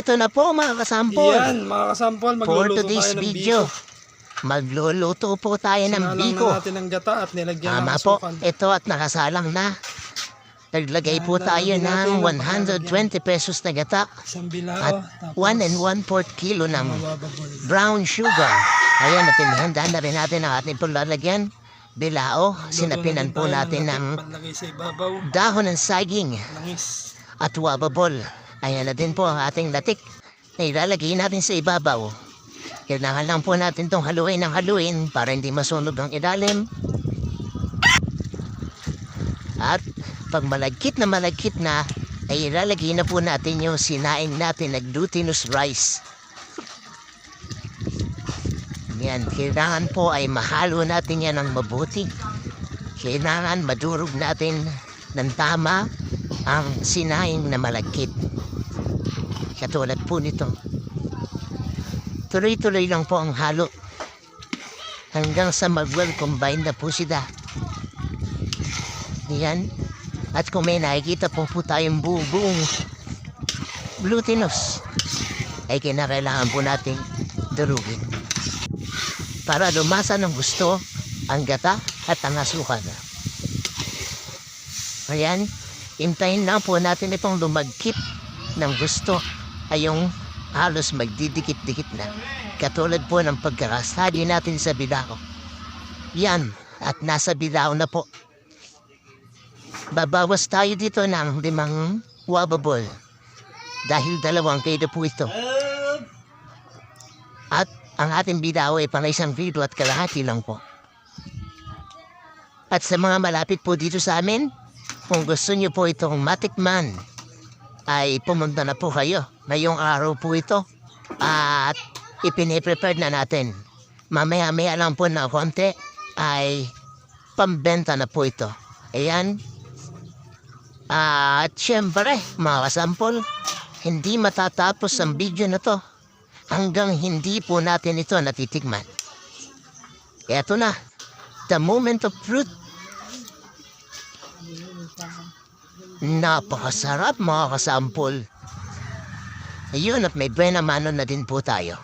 Eto na po mga kasampol. Yan, mga kasampol, For magluluto today's tayo ng video, biko. magluluto po tayo ng Sinalang biko. na natin ng gata at nilagyan ng Tama po, asukan. ito at nakasalang na. Naglagay po tayo Lalagyan natin ng ng 120 pesos na gata Isang bilao, at tapos 1 1/4 kilo ng mabababol. brown sugar. Ayan, napinihanda na rin natin ang ating paglalagyan. Bilao, sinapinan po natin ng Panlagay sa ibabaw, dahon ng saging langis. at wababol. Ayan na din po ang ating latik na ilalagay natin sa ibabaw. Kailangan lang po natin itong haluin ng haluin para hindi masunog ang ilalim. At pag malagkit na, ay ilalagay na po natin yung sinaing natin na glutinous rice. Yan, kailangan po ay mahalo natin yan ng mabuti. Kailangan madurog natin ng tama ang sinaing na malagkit. Katulad po nito. Tuloy-tuloy lang po ang halo hanggang sa mag-well combine na po sila. Yan. At kung may nakikita po tayong buong glutinous, ay kinakailangan po natin durugin para lumasa ng gusto ang gata at ang asukan. Ayan, hintayin lang po natin itong lumagkit ng gusto ay yung halos magdidikit-dikit na. Katulad po ng pagkakasali natin sa bilao. Yan, at nasa bilao na po. Babawas tayo dito ng 5 wababol dahil 2 kilo po ito. At ang ating bilao ay pang 1 kilo at kalahati lang po. At sa mga malapit po dito sa amin, kung gusto nyo po itong matikman, ay pumunta na po kayo. Ngayong araw po ito. At ipiniprepare na natin. Mamaya-maya lang po na konti ay pambenta na po ito. Ayan. At syempre, mga kasampol, hindi matatapos ang video na to hanggang hindi po natin ito natitikman. Eto na, the moment of truth. Napakasarap mga kasampol. Ayun, at may buena mano na din po tayo.